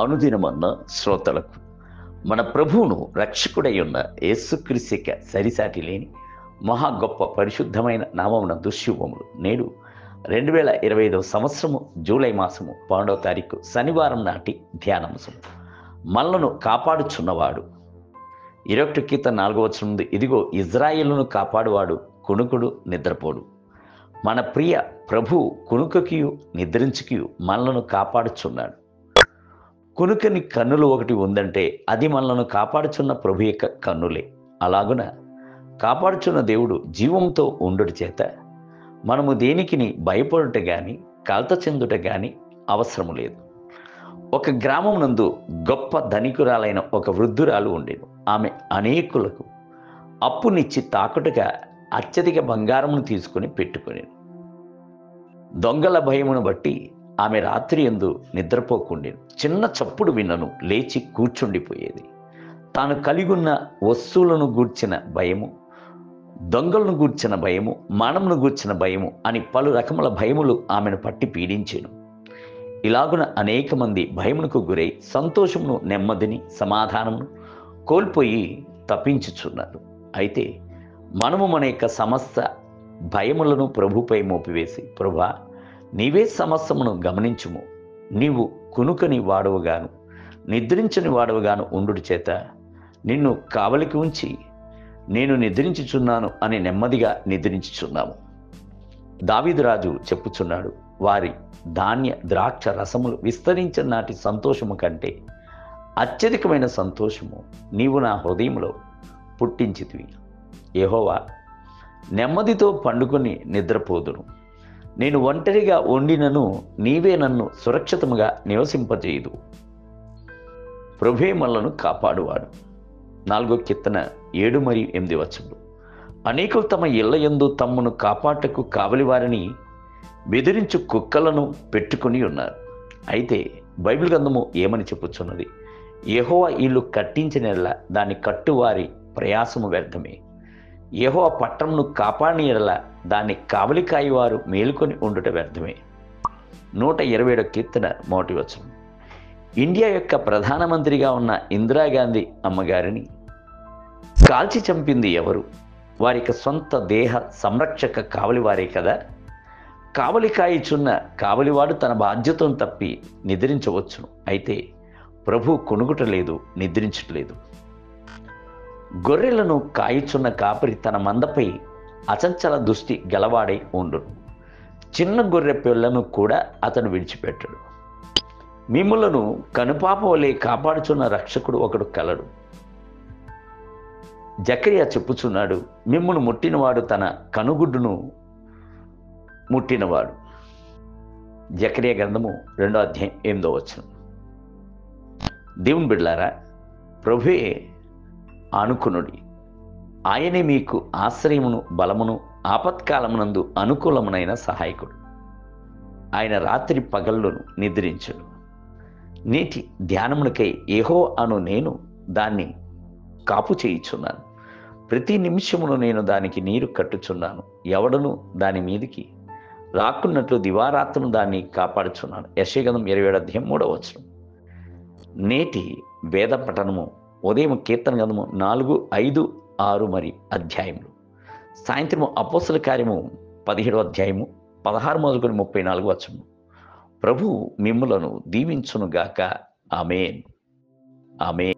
అనుదినమన్న శ్రోతలకు మన ప్రభువును రక్షకుడై ఉన్న యేసుక్రీస్తుక సరిసాటి లేని మహా గొప్ప పరిశుద్ధమైన నామమున దుశ్శుభములు. నేడు 2025 సంవత్సరము జూలై మాసము 12వ తారీఖు శనివారం నాటి ధ్యానాంశము. మనలను కాపాడుచున్నవాడు. 21 కీర్తన 4వ వచనం నుండి, ఇదిగో ఇజ్రాయేలును కాపాడువాడు కునుకుడు నిద్రపోడు. మన ప్రియ ప్రభు కునుకకియు నిద్రించుకియు మనలను కాపాడుచున్నాడు. కునుకని కన్నులు ఒకటి ఉందంటే అది మనలను కాపాడుచున్న ప్రభు యొక్క కన్నులే. అలాగున కాపాడుచున్న దేవుడు జీవంతో ఉండుట చేత మనము దేనికిని భయపడుట గాని కలత చెందుట గాని అవసరము లేదు. ఒక గ్రామం నందు గొప్ప ధనికురాలైన ఒక వృద్ధురాలు ఉండేది. ఆమె అనేకులకు అప్పునిచ్చి తాకట్టుగా అత్యధిక బంగారమును తీసుకుని పెట్టుకునేది. దొంగల భయమును బట్టి ఆమె రాత్రి యందు నిద్రపోకుండేది. చిన్న చప్పుడు విన్నను లేచి కూర్చుండిపోయేది. తాను కలిగున్న వస్తువులను గూర్చిన భయము, దొంగలను గూర్చిన భయము, మానవును గూర్చిన భయము అని పలు రకముల భయములు ఆమెను పట్టి పీడించెను. ఇలాగున అనేక మంది భయమునకు గురై సంతోషమును, నెమ్మదిని, సమాధానమును కోల్పోయి తప్పించుచున్నారు. అయితే మనము మన యొక్క సమస్త భయములను ప్రభుపై మోపివేసి, ప్రభువా నీవే సమస్తమును గమనించుము, నీవు కునుకని వాడవుగాను నిద్రించని వాడవుగాను ఉండుట చేత నిన్ను కావలికి ఉంచి నేను నిద్రించుచున్నాను అని నెమ్మదిగా నిద్రించుచున్నాము. దావీదు రాజు చెప్పుచున్నాడు, వారి ధాన్య ద్రాక్ష రసములు విస్తరించిన నాటి సంతోషము కంటే అత్యధికమైన సంతోషము నీవు నా హృదయంలో పుట్టించితివి. యెహోవా, నెమ్మదితో పండుకొని నిద్రపోదును. నేను ఒంటరిగా వండినను నీవే నన్ను సురక్షితముగా నివసింపజేయుదు. ప్రభువే మనలను కాపాడువాడు. 4వ కీర్తన 7 మరియు 8 వచనములు. అనేకులు తమ ఇళ్ల యందు తమ్మును కాపాటకు కావలి వారిని బెదిరించు కుక్కలను పెట్టుకుని ఉన్నారు. అయితే బైబిల్ గ్రంథము ఏమని చెప్పుచున్నది? యెహోవా ఇల్లు కట్టించిన ఎడల దాన్ని కట్టువారి ప్రయాసము వ్యర్థమే. యెహోవా పట్టణమును కాపాడిన ఎడల దాన్ని కావలి కాయవారు మేలుకొని ఉండుట వ్యర్థమే. 127వ కీర్తన 1వ వచనం. ఇండియా యొక్క ప్రధానమంత్రిగా ఉన్న ఇందిరాగాంధీ అమ్మగారిని కాల్చి చంపింది ఎవరు? వారికి సొంత దేహ సంరక్షక కావలివారే కదా. కావలి కాయిచున్న కావలివాడు తన బాధ్యతను తప్పి నిద్రించవచ్చును. అయితే ప్రభు కొనుగుటలేదు, నిద్రించట్లేదు. గొర్రెలను కాయిచున్న కాపరి తన మందపై అచంచల దృష్టి గలవాడై ఉండును. చిన్న గొర్రె పిల్లను కూడా అతను విడిచిపెట్టడు. మిమ్ములను కనుపాప వలె కాపాడుచున్న రక్షకుడు ఒకడు కలడు. జకరియా చెప్పుచున్నాడు, మిమ్మును ముట్టినవాడు తన కనుగుడ్డును ముట్టినవాడు. జకరియా గ్రంథము 2వ అధ్యాయం 8వ వచనం. దేవుని బిడ్డలారా, ప్రభువే ఆనుకునుడి. ఆయనే మీకు ఆశ్రయమును, బలమును, ఆపత్కాలమునందు అనుకూలమునైన సహాయకుడు. ఆయన రాత్రి పగళ్ళను నిద్రించడు. నేటి ధ్యానమునకై యెహోవా అను నేను దాన్ని కాపు చేయుచున్నాను. ప్రతి నిమిషమును నేను దానికి నీరు కట్టుచున్నాను. ఎవడను దాని మీదికి రాకున్నట్లు దివారాత్రము దాన్ని కాపాడుచున్నాను. యెషయా గ్రంథం 27వ అధ్యాయం 3వ వచనం. నేటి వేద పఠనము ఉదయం కీర్తన గ్రంథము 4, 5, 6 మరి అధ్యాయములు. సాయంత్రము అపోస్తల కార్యము 17వ అధ్యాయము 16 మొదలుకొని 34 వచనము. ప్రభు మిమ్ములను దీవించునుగాక. ఆమేన్. ఆమేన్.